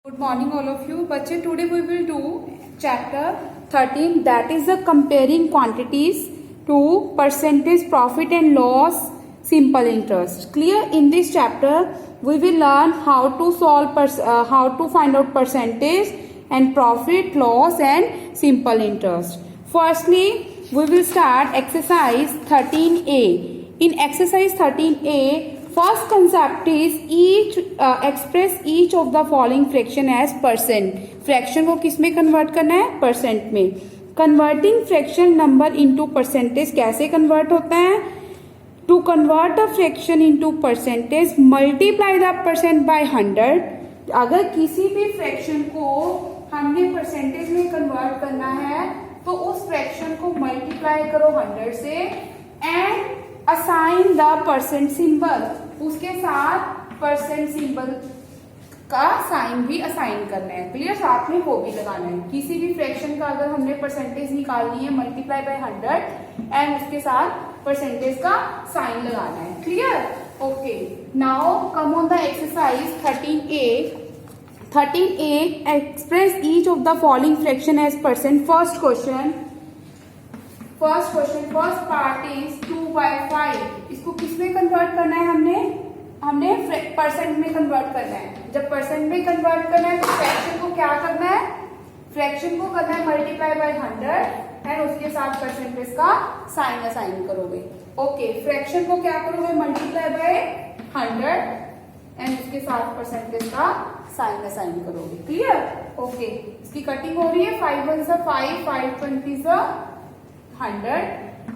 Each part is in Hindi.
Good morning all of you. बच्चे today we will do chapter 13 that is the comparing quantities to percentage profit and loss simple interest. Clear? In this chapter we will learn how to solve how to find out percentage and profit, loss and simple interest. Firstly we will start exercise 13A. In exercise 13A first concept is express each of the following fraction as percent. Fraction को किस में कन्वर्ट करना है? परसेंट में. Converting fraction number into percentage कैसे कन्वर्ट होता है? To convert the fraction into percentage multiply the percent by 100. अगर किसी भी फ्रैक्शन को हमने परसेंटेज में कन्वर्ट करना है तो उस फ्रैक्शन को मल्टीप्लाई करो 100 से and assign the percent symbol. उसके साथ परसेंट सिंबल का साइन भी असाइन करना है. क्लियर? साथ में वो भी लगाना है. किसी भी फ्रैक्शन का अगर हमने परसेंटेज निकालनी है मल्टीप्लाई बाय 100 एंड उसके साथ परसेंटेज का साइन लगाना है. Clear? Okay. Now come on the exercise 13A. 13A express each of the following fraction as percent. First question first part is 2/5. इसको किस में कन्वर्ट करना है? हमने परसेंट में कन्वर्ट करना है. जब परसेंट में कन्वर्ट करना है तो फ्रैक्शन को क्या करना है? फ्रैक्शन को करना है मल्टीप्लाई बाय 100 एंड उसके साथ परसेंटेज का साइन असाइन करोगे. ओके. फ्रैक्शन को क्या करोगे? मल्टीप्लाई बाय 100 एंड उसके साथ परसेंटेज का साइन असाइन करोगे. क्लियर? ओके. इसकी कटिंग हो रही है. 5 1 5, 5 20 100,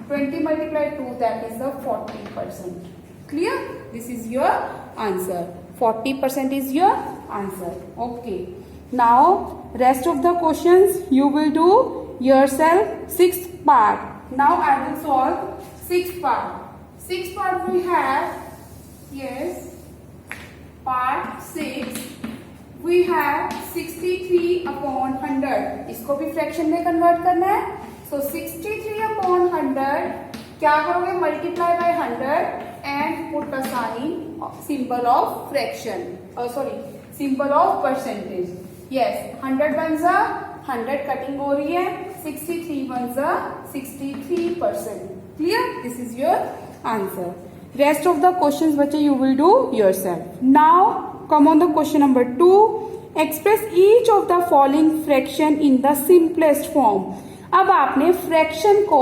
20 multiplied 2 that is the 40%. Clear? This is your answer. 40% is your answer. Okay. Now rest of the questions you will do yourself. 6th part. Now I will solve 6th part. 6th part we have, yes, part 6. We have 63 upon 100. इसको भी फ्रैक्शन में कन्वर्ट करना है. So 63 upon 100 क्या करोगे? Multiply by 100 and put a sign symbol of fraction symbol of percentage. Yes. 100 1 100 cutting हो रही है. 63 1 63%. Clear? This is your answer. Rest of the questions बच्चे you will do yourself. Now come on the question number 2. Express each of the following fraction in the simplest form. अब आपने फ्रैक्शन को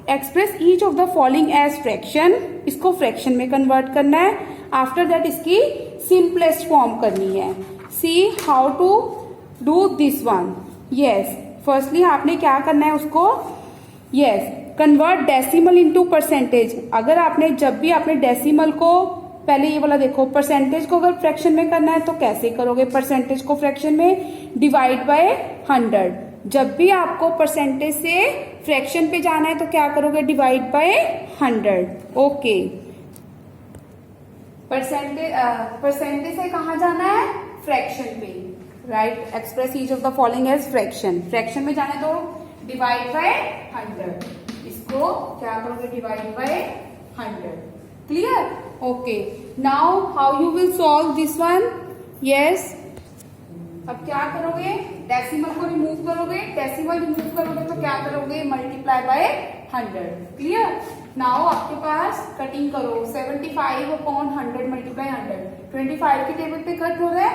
express each of the following as fraction. इसको फ्रैक्शन में कन्वर्ट करना है. आफ्टर दैट इसकी सिंपलेस्ट फॉर्म करनी है. See how to do this one. Yes. Firstly आपने क्या करना है उसको? Yes. Convert decimal into percentage. अगर आपने जब भी आपने डेसिमल को पहले ये वाला देखो, परसेंटेज को अगर फ्रैक्शन में करना है तो कैसे करोगे? परसेंटेज को फ्रैक्शन में डिवाइड बाय 100. जब भी आपको परसेंटेज से फ्रैक्शन पे जाना है तो क्या करोगे? Divide by 100. ओके. परसेंटेज से कहाँ जाना है? फ्रैक्शन पे. Right. Express each of the following as fraction. Fraction में जाना है तो डिवाइड बाय 100. इसको क्या करोगे? Divide by 100. Clear? Okay. Now how you will solve this one? Yes. अब क्या करोगे? डेसिमल को रिमूव करोगे. डेसिमल रिमूव करोगे तो क्या करोगे? Multiply by 100. क्लियर? नाउ आपके पास कटिंग करो. 75 अपॉन 100 मल्टीप्लाई 100. 25 की टेबल पे कट हो रहा है.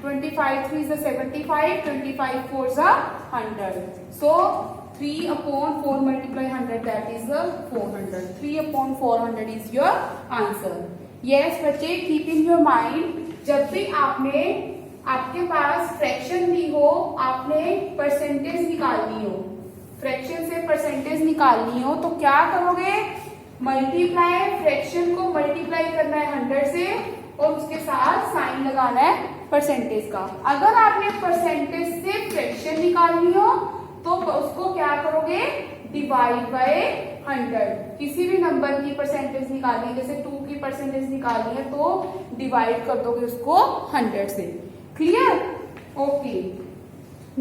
25 3 is 75, 25 4 is 100. So 3 upon 4 multiply 100 that is 400. 3 upon 400 is your answer. Yes बच्चे, keep in your mind, जब भी आपके पास फ्रैक्शन भी हो, आपने परसेंटेज निकालनी हो, फ्रैक्शन से परसेंटेज निकालनी हो तो क्या करोगे? मल्टीप्लाई. फ्रैक्शन को मल्टीप्लाई करना है 100 से और उसके साथ साइन लगाना है परसेंटेज का. अगर आपने परसेंटेज से फ्रैक्शन निकालनी हो तो उसको क्या करोगे? Divide by 100. किसी भी नंबर की परसेंटेज निकालनी है, जैसे 2 की परसेंटेज निकालनी है तो डिवाइड कर दोगे उसको 100 से. क्लियर? ओके.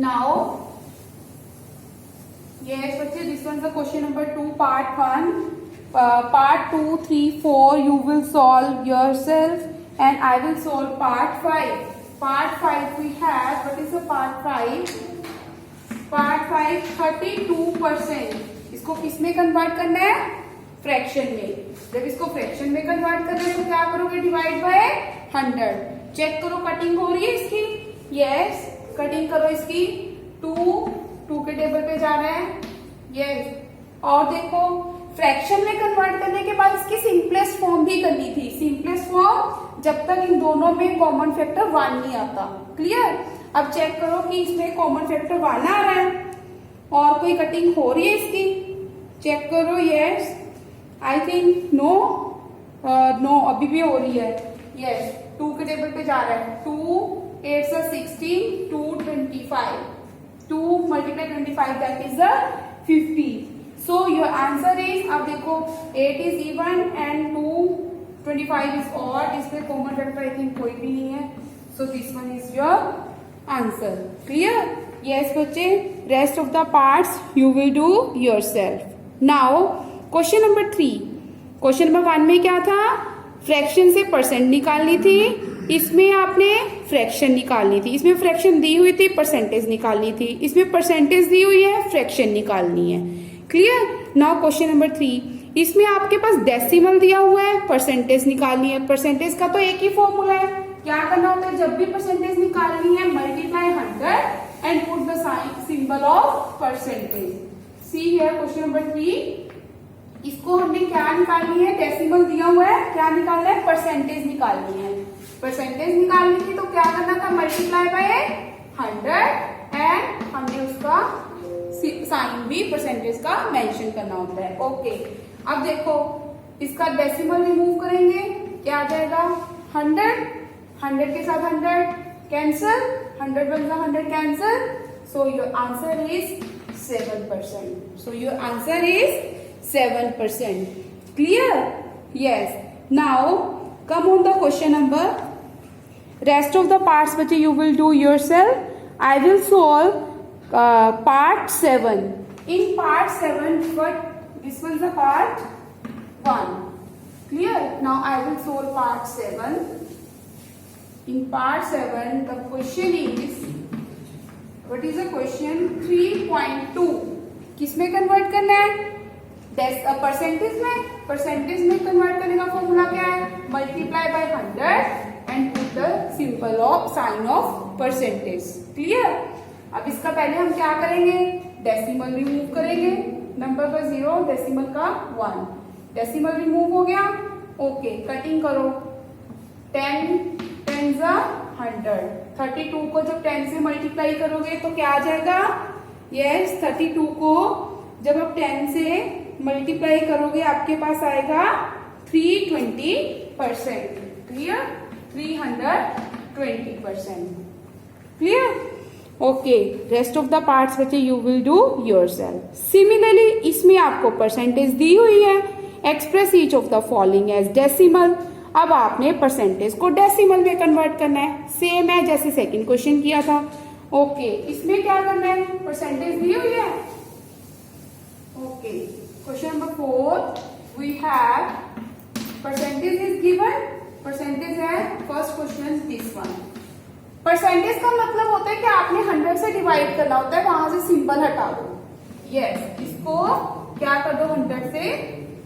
नाउ यस बच्चे, this one the question number 2 part 1. Part 2, 3, 4 you will solve yourself. and I will solve part 5. Part 5 we have, what is the part 5? Part 5 32%. इसको किस में कन्वर्ट करना है? फ्रैक्शन में। जब इसको फ्रैक्शन में कन्वर्ट करना है तो क्या करोगे? Divide by 100। चेक करो कटिंग हो रही है इसकी? यस, कटिंग करो इसकी। 2 के टेबल पे जा रहे हैं। यस, और देखो फ्रैक्शन में कन्वर्ट करने के बाद इसकी सिंपलेस्ट फॉर्म भी करनी थी। सिंपलेस्ट फॉर्म जब तक इन दोनों में कॉमन फैक्टर 1 नहीं आता। क्लियर? अब चेक करो कि इसमें कॉमन फैक्टर 1 आ रहा है और कोई कटिंग हो रही है इसकी। चेक करो। Yes, I think no, no अभी भी हो रही है। यस, 2 के टेबल पे जा रहा है। 2 8 से 16, 2 25, 2 multiply 25 that is the 50। So your answer is, अब देखो 8 is even and 2 25 is odd, इसमें कॉमन फैक्टर आई थिंक कोई भी नहीं है। So this one is your answer. Clear? Yes बच्चे, rest of the parts you will do yourself. Now question number 3. Question number 1 में क्या था? फ्रैक्शन से परसेंट निकालनी थी। इसमें आपने फ्रैक्शन निकालनी थी। इसमें फ्रैक्शन दी हुई थी, परसेंटेज निकालनी थी। इसमें परसेंटेज दी हुई है, फ्रैक्शन निकालनी है। क्लियर? नाउ क्वेश्चन नंबर 3, इसमें आपके पास डेसिमल दिया हुआ है, परसेंटेज निकालनी है। परसेंटेज का तो एक ही फॉर्मूला है। क्या करना होता है जब भी परसेंटेज निकालनी है? Multiply 100 and put the sign symbol of percentage. See here question number 3, इसको हमने क्या निकालनी है? डेसिमल दिया हुआ है, क्या निकालना है? परसेंटेज निकालनी है। परसेंटेज निकालनी थी तो क्या करना था? मल्टीप्लाई बाय 100 एंड हमने उसका साइन भी परसेंटेज का मेंशन करना होता है। ओके, अब देखो इसका डेसिमल रिमूव करेंगे, क्या आ जाएगा? 100 के साथ 100 कैंसल, 100 बनता 100 cancel. So your answer is 7%। So your answer is 7%. Clear? Yes. Now come on the question number. Rest of the parts which you will do yourself. I will solve part 7. In part 7, but this was the part 1. Clear? Now I will solve part 7. In part 7, the question is, what is the question? 3.2. किसमें कन्वर्ट करना है? परसेंटेज में। परसेंटेज में कन्वर्ट करने का फॉर्मूला क्या है? Multiply by 100 and put the symbol of sine of percentage. Clear? अब इसका पहले हम क्या करेंगे? डेसिमल रिमूव करेंगे। नंबर का 0, डेसिमल का 1। डेसिमल रिमूव हो गया। ओके, कटिंग करो। 10 10 100। 32 को जब 10 से मल्टीप्लाई करोगे तो क्या आ जाएगा? यस, 32 को जब आप 10 से मल्टीप्लाई करोगे आपके पास आएगा 320%। Clear? 320%। Clear? Okay, rest of the parts बच्चे you will do yourself. Similarly इसमें आपको परसेंटेज दी हुई है। Express each of the following as decimal. अब आपने परसेंटेज को डेसिमल में कन्वर्ट करना है, सेम है जैसे सेकंड क्वेश्चन किया था। ओके, इसमें क्या करना है? परसेंटेज दी हुई है। Okay, question number 4 we have percentage is given, percentage है first question this one। Percentage का मतलब होता है कि आपने 100 से डिवाइड करना होता है, वहां से सिंबल हटा दो। यस, इसको क्या कर दो? 100 से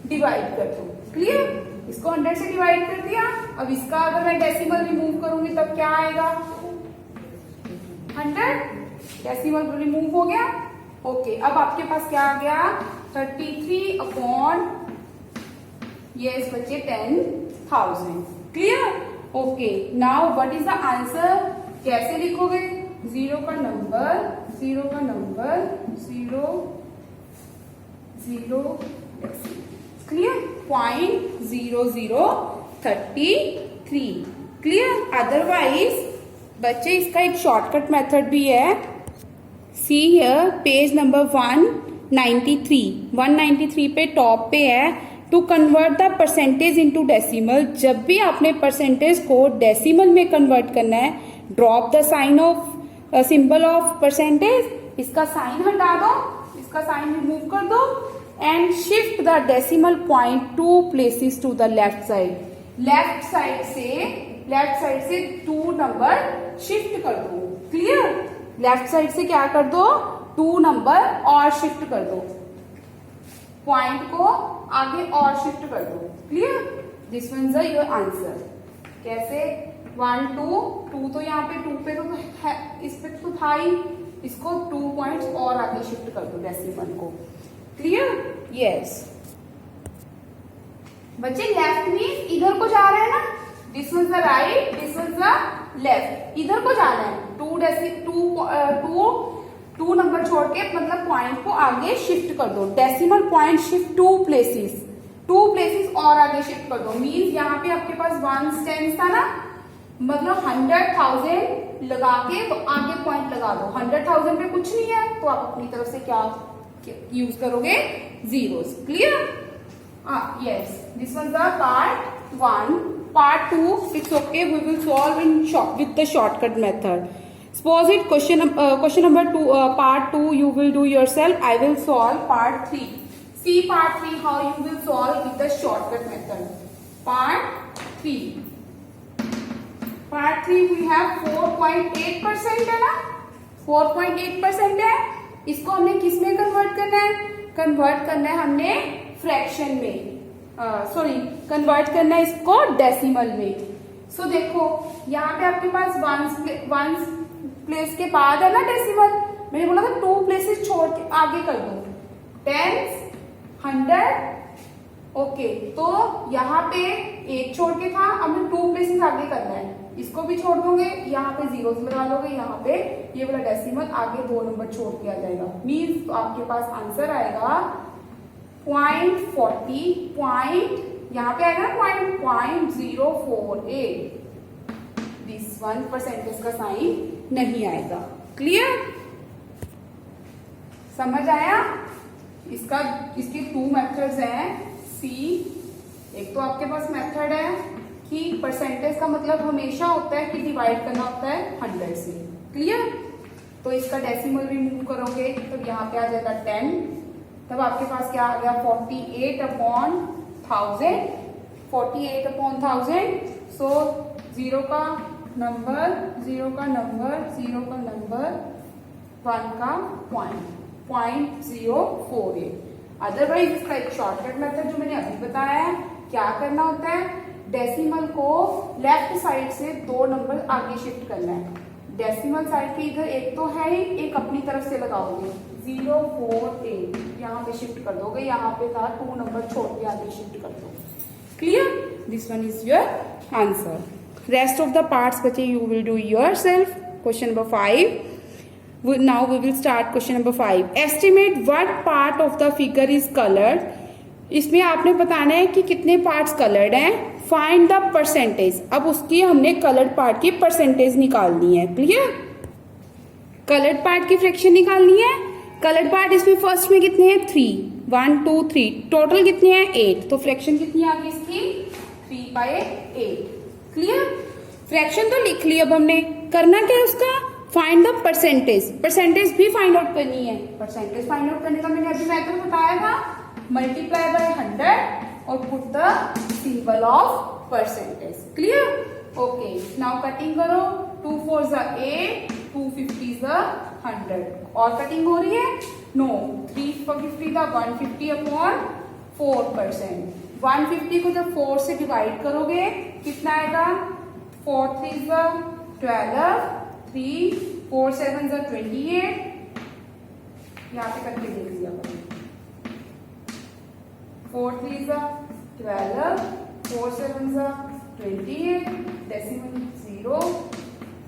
डिवाइड कर दो। क्लियर? इसको 100 से डिवाइड कर दिया। अब इसका अगर मैं डेसिमल रिमूव करूंगी तब क्या आएगा? 100। डेसिमल रिमूव हो गया। ओके, अब आपके पास क्या आ गया? 33 अपॉन, यस बच्चे 10,000। Clear? Okay, now what is the answer? कैसे लिखोगे? 0 का नंबर 0 का नंबर 0 0। क्लियर? 0.0033। क्लियर? अदरवाइज बच्चे इसका एक शॉर्टकट मेथड भी है। सी हियर पेज नंबर 193 पे टॉप पे है, to convert the percentage into decimal. जब भी आपने परसेंटेज को डेसिमल में कन्वर्ट करना है, drop the sign of symbol of percentage, इसका साइन हटा दो, इसका साइन रिमूव कर दो and shift the decimal point 2 places to the left side. Left side से लेफ्ट साइड से 2 नंबर शिफ्ट कर दो। क्लियर? लेफ्ट साइड से क्या कर दो, 2 नंबर और शिफ्ट कर दो, पॉइंट को आगे और शिफ्ट कर दो। Clear? This one is your answer. कैसे? 1 2 2 तो यहाँ पे 2 पे तो है, इस पे तो था ही, इसको 2 पॉइंट्स और आगे शिफ्ट कर दो डेसिमल को। क्लियर? यस बच्चे, लेफ्ट मीन्स इधर को जा रहे हैं ना, this was the right, this was the left, इधर को जाना है। 2 नंबर छोड़ के मतलब पॉइंट को आगे शिफ्ट कर दो। डेसिमल पॉइंट शिफ्ट 2 प्लेसेस और आगे शिफ्ट कर दो। मीन्स यहाँ पे आपके पास 1 टेंस था ना, मतलब 100,000 लगा के तो आगे पॉइंट लगा दो। 100,000 पे कुछ नहीं है तो आप अपनी तरफ से क्या यूज करोगे, zeros. Clear? yes, this was the part 1. Part 2, it's okay, we will solve in with the shortcut method. Suppose it question number 2, part 2 you will do yourself, I will solve part 3. See part 3 how you will solve with the shortcut method. Part 3 we have 4.8% है ना, 4.8% है। इसको हमने किस में कन्वर्ट करना है? कन्वर्ट करना है हमने फ्रैक्शन में, कन्वर्ट करना है इसको डेसिमल में। सो देखो यहाँ पे आपके पास वन प्लेस के बाद है ना डेसिमल, मैंने बोला था 2 प्लेसेस छोड़ के आगे कर दो, टेंस, 100। ओके, तो यहाँ पे 1 छोड़ के था, अब हमें 2 प्लेसेस आगे करना है, इसको भी छोड़ दोगे, यहाँ पे जीरोस लगा लोगे, यहाँ पे ये वाला डेसिमल आगे 2 नंबर छोड़ के आ जाएगा। मीन्स तो आपके पास आंसर आएगा 0.40, यहाँ पे आएगा ना 0.048। दिस वन परसेंटेज का साइन नहीं आएगा। क्लियर? समझ आया? इसके 2 मेथड्स हैं। सी, एक तो आपके पास मेथड है कि परसेंटेज का मतलब हमेशा होता है कि डिवाइड करना होता है 100 से। क्लियर? तो इसका डेसिमल भी मूव करोगे तो यहाँ पे आ जाएगा 10, तब आपके पास क्या आ गया 48/1000। सो 0 का नंबर 1 का पॉइंट 0.048। अदरवाइज इसका एक शॉर्टकट मेथड जो मैंने अभी बताया है, क्या करना होता है, डेसिमल को लेफ्ट साइड से 2 नंबर आगे शिफ्ट करना है। डेसिमल साइड के इधर एक तो है ही, एक अपनी तरफ से लगाओगे, 0.48 यहाँ पे शिफ्ट कर दोगे, यहाँ पे था 2 नंबर छोड़ के आगे शिफ्ट कर दो। Clear? This one is your answer. Rest of the parts बच्चे you will do yourself. Question number 5। Now we will start question number 5. Estimate what part of the figure is colored. इसमें आपने बताना है कि कितने पार्ट्स कलर्ड हैं। Find the percentage. अब उसकी हमने कलर्ड पार्ट की परसेंटेज निकालनी है। क्लियर? कलर्ड पार्ट की फ्रैक्शन निकालनी है। कलर्ड पार्ट इसमें फर्स्ट में कितने हैं? 3, 1 2 3, टोटल कितने हैं? 8। तो फ्रैक्शन कितनी आ गई इसकी? 3/8। क्लियर? फ्रैक्शन तो लिख ली। अब हमने करना क्या है उसका? Find the percentage. परसेंटेज भी फाइंड आउट करनी है। परसेंटेज फाइंड आउट करने का मैंने अभी मेथड बताया था, मल्टीप्लाई बाय 100 और put the symbol of percentage. Clear? Okay, now cutting करो। 2 4 8, 2 50 100। और कटिंग हो रही है? नो। 3 50 150/4%। 150 को जब 4 से डिवाइड करोगे कितना आएगा? 4 3 12, 3 4 7 28। यहाँ पे करके देख लिया 4 3 12, 4 7 28, decimal 0,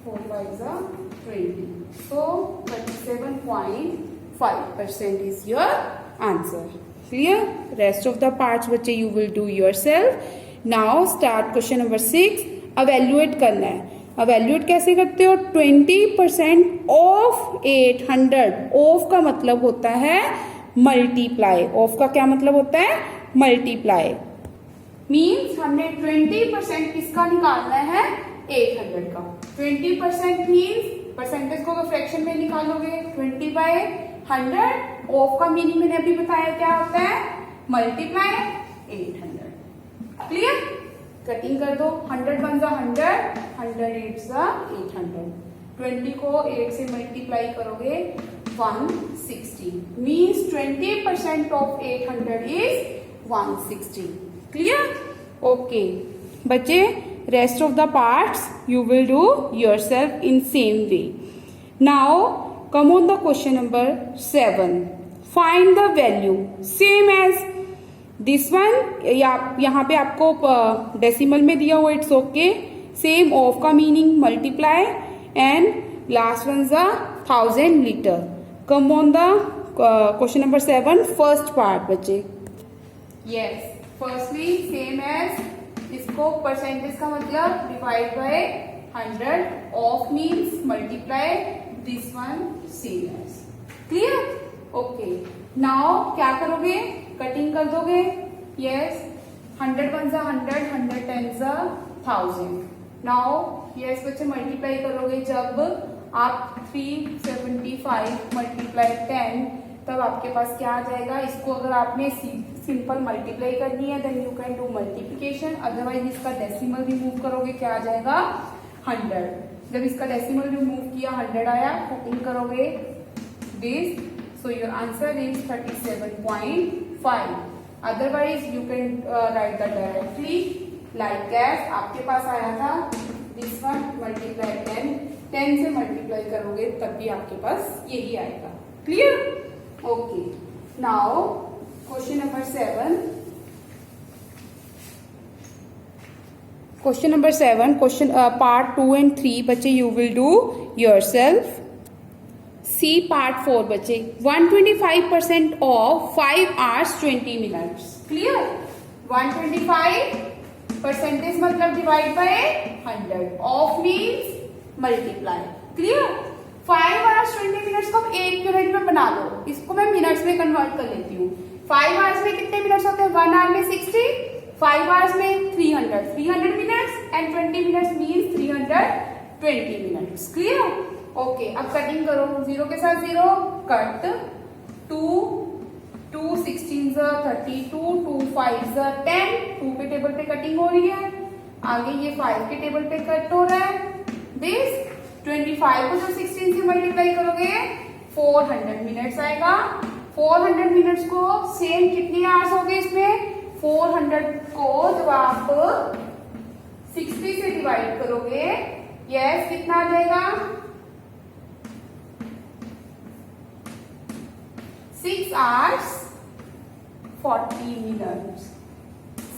4 5 20। So 37.5% is your answer. Clear? Rest of the parts बच्चे you will do yourself. Now start question number 6. Evaluate करना है। Evaluate कैसे करते हो? 20% ऑफ 800। ऑफ का मतलब होता है मल्टीप्लाई। ऑफ का क्या मतलब होता है? मल्टीप्लाई। मीन्स हमने 20% किसका निकालना है? 800 का। 20% मीन्स परसेंटेज को फ्रैक्शन में निकालोगे 20/100। ऑफ का मीनिंग मैंने अभी बताया क्या होता है? मल्टीप्लाई 800। क्लियर? कटिंग कर दो, 100 वन 100, 100 8 800, 20 को 8 से मल्टीप्लाई करोगे 160, means 20% of 800 is 160. Clear? Okay बच्चे, rest of the parts you will do yourself in same way. Now come on the question number 7. Find the value same as this one. यहाँ पे आपको डेसिमल में दिया हुआ, इट्स ओके. सेम ऑफ का meaning multiply and last one the 1000 litre. Come on the question number 7 first part बच्चे. यस, फर्स्टली सेम एज, इसको परसेंटेज का मतलब divide by 100, of means multiply, this one same as. Clear? Okay. Now क्या करोगे? कटिंग कर दोगे. Yes, 100 one 100, 100 ten 1000. Now yes बच्चे मल्टीप्लाई करोगे, जब आप 375 मल्टीप्लाई 10, तब आपके पास क्या आ जाएगा? इसको अगर आपने सिंपल मल्टीप्लाई करनी है then you can do multiplication, otherwise इसका डेसिमल रिमूव करोगे, क्या आ जाएगा? 100. जब इसका डेसिमल रिमूव किया 100 आया, कटिंग करोगे this, so your answer is 37.5. Otherwise you can write the directly like as आपके पास आया था दिस वन मल्टीप्लाई 10 से मल्टीप्लाई करोगे तब भी आपके पास यही आएगा. Clear? Okay. Now question number 7. Question number 7, question part 2 and 3 बच्चे you will do yourself. See part 4 बच्चे. 125% of 5 hours 20 minutes. Clear? 125 percentage मतलब divide by 100, of means multiply. Clear? 5 hours 20 minutes को आप 1 मिनट में बना लो. इसको मैं मिनट्स में कन्वर्ट कर लेती हूँ. 5 hours में कितने मिनट्स होते हैं? 1 hour में 60, 5 hours में 300 minutes and 20 minutes means 320 minutes. Clear? Okay. अब कटिंग करो, 0 के साथ 0 कट, 2 16 32, 2 5 10, 2 के टेबल पे कटिंग हो रही है. आगे ये 5 के टेबल पे कट हो रहा है. दिस 25 को जब 16 से मल्टीप्लाई करोगे 400 मिनट्स आएगा. 400 मिनट्स को सेम कितनी आवर्स हो गए इसमें? 400 को जब आप 60 से डिवाइड करोगे, यस कितना आ जाएगा? 6 hours 40 minutes.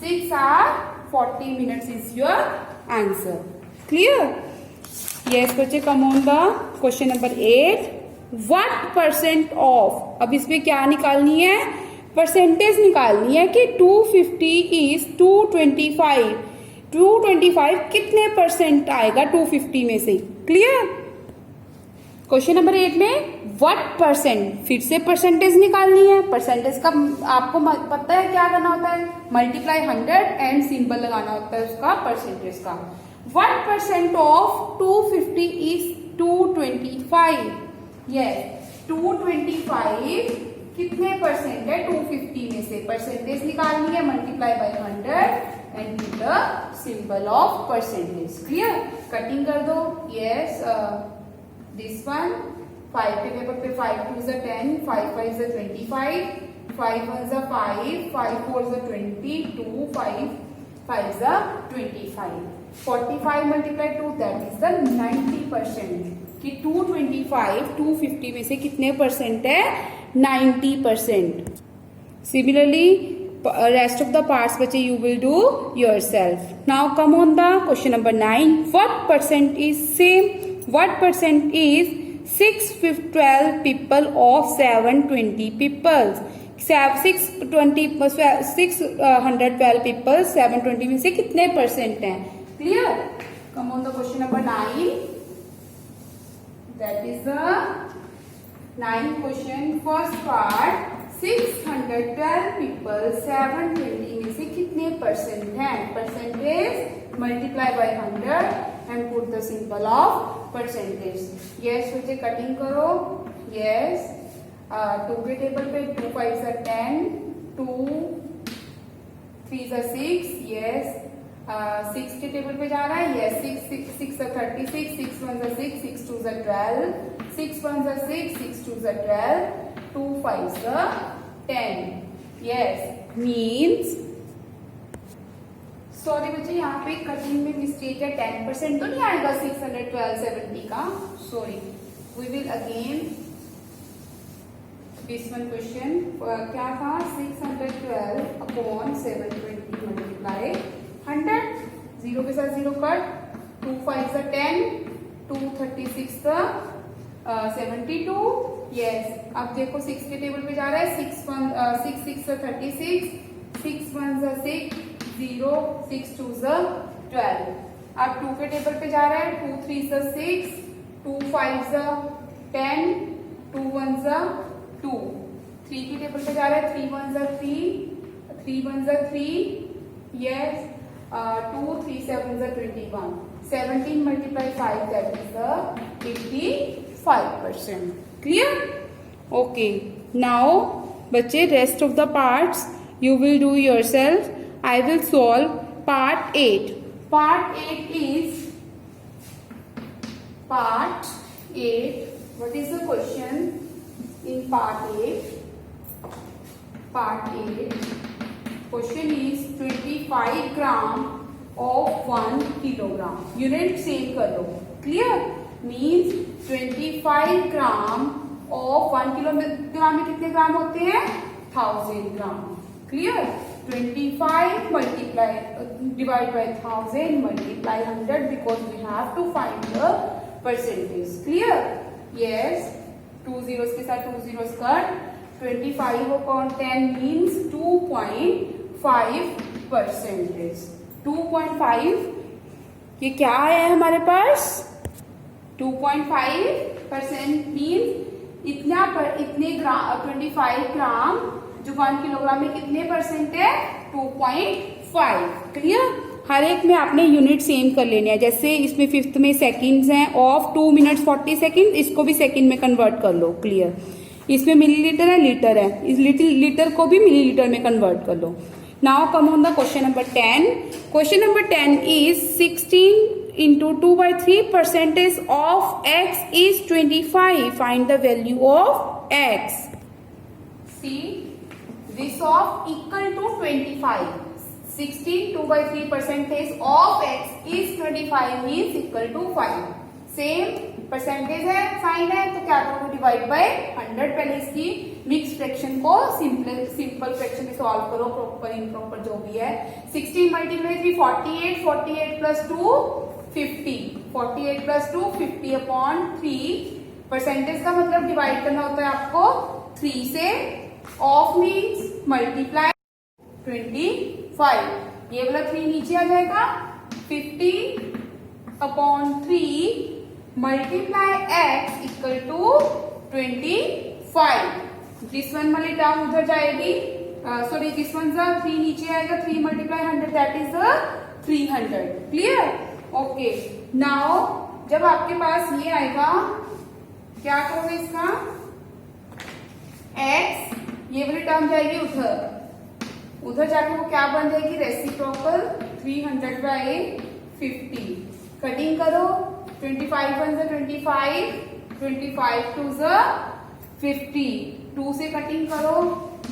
6 hours 40 minutes is your answer. Clear? Yes बच्चे, कम on the question number 8. What % of, अब इसमें क्या निकालनी है? परसेंटेज निकालनी है कि 250 इज 225. 225 कितने परसेंट आएगा 250 में से? क्लियर? क्वेश्चन नंबर 8 में व्हाट परसेंट, फिर से परसेंटेज निकालनी है. परसेंटेज का आपको पता है क्या करना होता है? मल्टीप्लाई 100 एंड सिंबल लगाना होता है उसका परसेंटेज का. What percent of 250 is 225? Yes, 225 कितने परसेंट है 250 में से? परसेंटेज निकालनी है, multiply by 100 and put the symbol of percentage. Clear? Cutting कर दो. यस, दिस वन 5 के टेबल पे 5 2 is 10, 5 5 is 25, 5 1 is 5, 5 4 is 20, 2 5 5 is 25. 45 multiplied 2, that is the 90%. कि 225 250 में से कितने परसेंट है? 90%. Similarly, rest of the parts बच्चे you will do yourself. Now come on the question number 9. What percent is same? What percent is 612 people of 720 people? 612 people 720 में से कितने परसेंट हैं? Clear? Come on the question number 9. That is the 9th question. First part, 612 people 720 में से कितने परसेंट हैं? Percentage multiply by 100 and put the symbol of percentage. Yes बच्चे, कटिंग करो. यस, 2 के टेबल पे 2 5 10, 2 3 6. यस, 6 के टेबल पे जा रहा है, यस 6 36, 6 1 6, 6 2 12, 6 1 6, 6 2 12, 2 5 10, यस मीन्स सॉरी बच्चे यहाँ पे कटिंग में मिस्टेक है, 10% तो नहीं आएगा 612 70 का, sorry we will again this one question क्या था 612 अपॉन 720 मल्टीप्लाई 100, 0 के साथ 0 कट, 2 5 10, 2 36 72, यस अब देखो 6 के टेबल पे जा रहा है, 6 6 36, 6 1 6 0, 6 2 12, अब 2 के टेबल पे जा रहा है, 2 3 6, 2 5 10, 2 1 2, 3 के टेबल पे जा रहा है, 3 1 3, 3 1 3, yes 2 3 7 21, 17 multiply 5 that is the 85%. Clear? Okay. Now बच्चे rest of the parts you will do yourself. I will solve part 8. Part 8 is part 8. What is the question in part 8? Part 8. Question is 25 gram of 1 kilogram. Unit same कर लो. Clear? Means 25 gram of 1 kilogram में कितने ग्राम होते हैं? 1000 ग्राम. Clear? 25 multiply divide by 1000 multiply 100 because we have to find the percentage. Clear? Yes. 2 zeros के साथ 2 zeros कट. 25 upon 10 means 2.5%. 2.5 ये क्या है हमारे पास? 2.5% मीन्स इतने ग्राम 25 ग्राम जो 1 किलोग्राम में कितने परसेंट है? 2.5. क्लियर? हर एक में आपने यूनिट सेम कर लेने हैं. जैसे इसमें 5th में सेकंड्स हैं ऑफ 2 मिनट्स 40 सेकंड, इसको भी सेकंड में कन्वर्ट कर लो. क्लियर? इसमें मिलीलीटर है, लीटर है, इस लीटर को भी मिलीलीटर में कन्वर्ट कर लो. Now come on the question number 10. Question number 10 is 16 into 2 by 3 percentage of x is 25. Find the value of x. See, this of equal to 25. 16 2 by 3 percentage of x is 25 means equal to 5. Same percentage है, साइन है, तो क्या करोगे? Divide by 100. पहले इसकी मिक्स फ्रैक्शन को सिंपल फ्रैक्शन में सॉल्व करो, प्रॉपर इम्प्रॉपर जो भी है. 16 multiply 3 48, 48 plus 2 50, 48 plus 2 50 upon 3. Percentage का मतलब डिवाइड करना होता है आपको 3 से. Of means multiply 25. ये वाला 3 नीचे आ जाएगा. 50 upon 3 multiply x equal to 25. This one वाली टर्म उधर जाएगी, सॉरी दिस वन 3 नीचे आएगा. 3 multiply 100 that is 300. Clear? Okay. Now जब आपके पास ये आएगा, क्या करोगे इसका? x ये वाली टर्म जाएगी उधर जाके वो क्या बन जाएगी? Reciprocal 300 by 50. कटिंग करो. 25 1 25, 25 2 50. 2 से कटिंग करो.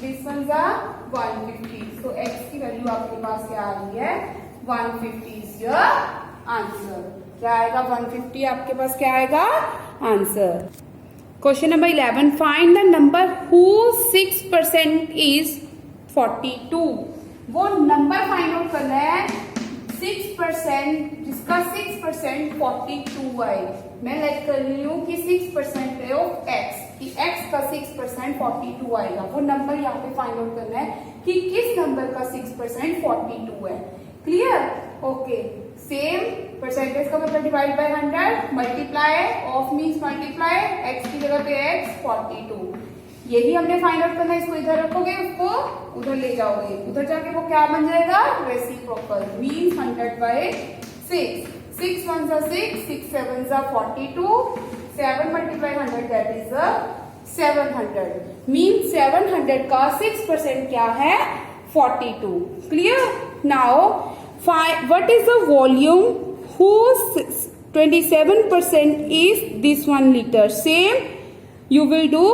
This one 150. तो x की वैल्यू आपके पास क्या आ रही है? 150 इज योर आंसर. क्या आएगा? 150 आपके पास क्या आएगा? Answer. Question number 11. Find the number whose 6% is 42. वो नंबर फाइंड आउट करना है 6% जिसका 6% 42 आए. मैं लेट कर रही हूँ कि 6% है ऑफ x, कि x का 6% 42 आएगा. वो नंबर यहाँ पे फाइंड आउट करना है कि किस नंबर का 6% 42 है. क्लियर? ओके. सेम परसेंटेज का मतलब divide by 100, multiply, of means multiply, x की जगह पे x 42. यही हमने फाइंड आउट करना है. इसको इधर रखोगे, उसको उधर ले जाओगे, उधर जाके वो क्या बन जाएगा? Reciprocal means 100 by 6. 6 1 6, 6 7 42. 7 multiply 100 that is 700. Means 700 का 6% क्या है? 42. Clear? Now What is the volume whose 27% is this 1 liter? Same you will do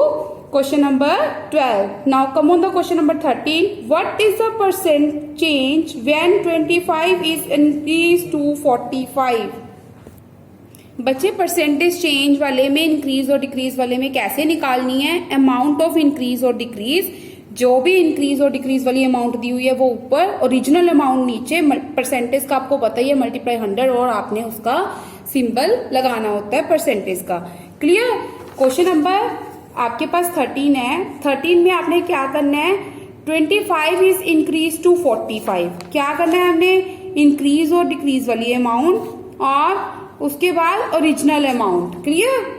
question number 12. Now come on the question number 13. What is the percent change when 25 is increased to 45? बच्चे परसेंटेज चेंज वाले में इंक्रीज और डिक्रीज वाले में कैसे निकालनी है? अमाउंट ऑफ इंक्रीज और डिक्रीज, जो भी इंक्रीज और डिक्रीज वाली अमाउंट दी हुई है वो ऊपर, ओरिजिनल अमाउंट नीचे, परसेंटेज का आपको पता ही है मल्टीप्लाई 100 और आपने उसका सिंबल लगाना होता है परसेंटेज का। क्लियर? क्वेश्चन नंबर आपके पास 13 है। 13 में आपने क्या करना है? 25 इज इंक्रीज टू 45। क्या करना है हमने? इंक्रीज और डिक्रीज वाली अमाउंट और उसके बाद original amount. Clear?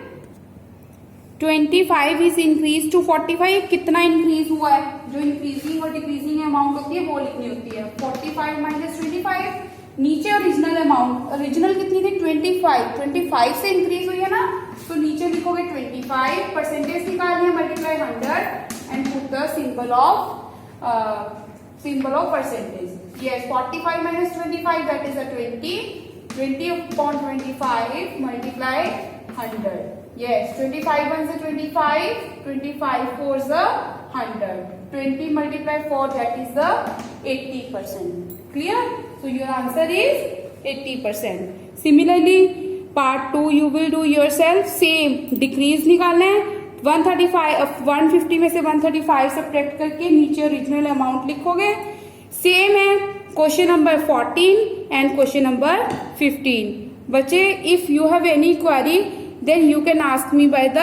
25 is increase to 45। कितना इंक्रीज हुआ है? जो इंक्रीजिंग और डिक्रीजिंग अमाउंट होती है वो लिखनी होती है। 45 माइनस 25, नीचे ओरिजिनल अमाउंट। ओरिजिनल कितनी थी? 25 से इंक्रीज हुई है ना, तो नीचे लिखोगे 25, परसेंटेज निकालनी है, multiply 100 and put the symbol of percentage. Yes, 45 minus 25 that is a 20 upon 25 multiply 100. Yes, 25 1s are 25, 25 4s are 100. 20 multiply 4 that is the 80%. Clear? So your answer is 80%. Similarly, part 2 you will do yourself. Same decrease निकालना है। 150 में से 135 सब्ट्रैक्ट करके नीचे ओरिजिनल अमाउंट लिखोगे। सेम है question number 14 and question number 15। बच्चे, if you have any query then you can ask me by the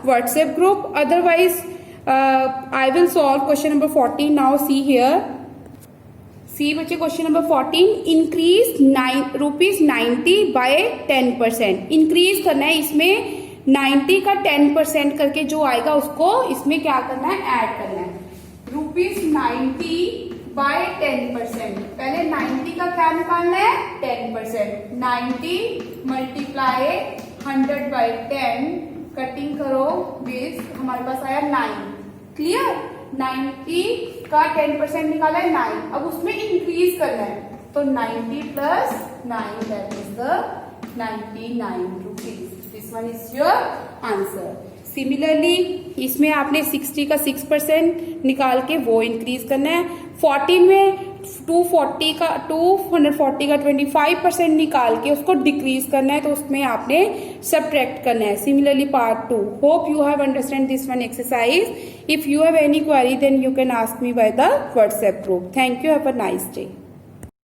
WhatsApp group, otherwise I will solve question number 14 now. See here, see बच्चे question number 14, increase ₹90 by 10%। Increase करना है, इसमें 90 का 10% करके जो आएगा उसको इसमें क्या करना है? ऐड करना है। ₹90 बाय 10%। पहले 90 का क्या निकालना है? 10%। 90 मल्टीप्लाई 100 बाय 10, कटिंग करो, बेस हमारे पास आया 9। क्लियर? 90 का 10% निकाला है 9। अब उसमें इंक्रीज करना है, तो 90 plus 9 that is the 99 rupees. This one is your answer. Similarly इसमें आपने 60 का 6% निकाल के वो इंक्रीज करना है। 14 में 240 का 25% निकाल के उसको डिक्रीज करना है, तो उसमें आपने सब्ट्रैक्ट करना है। Similarly part 2। Hope you have understand this one exercise. If you have any query then you can ask me by the WhatsApp group. Thank you, have a nice day.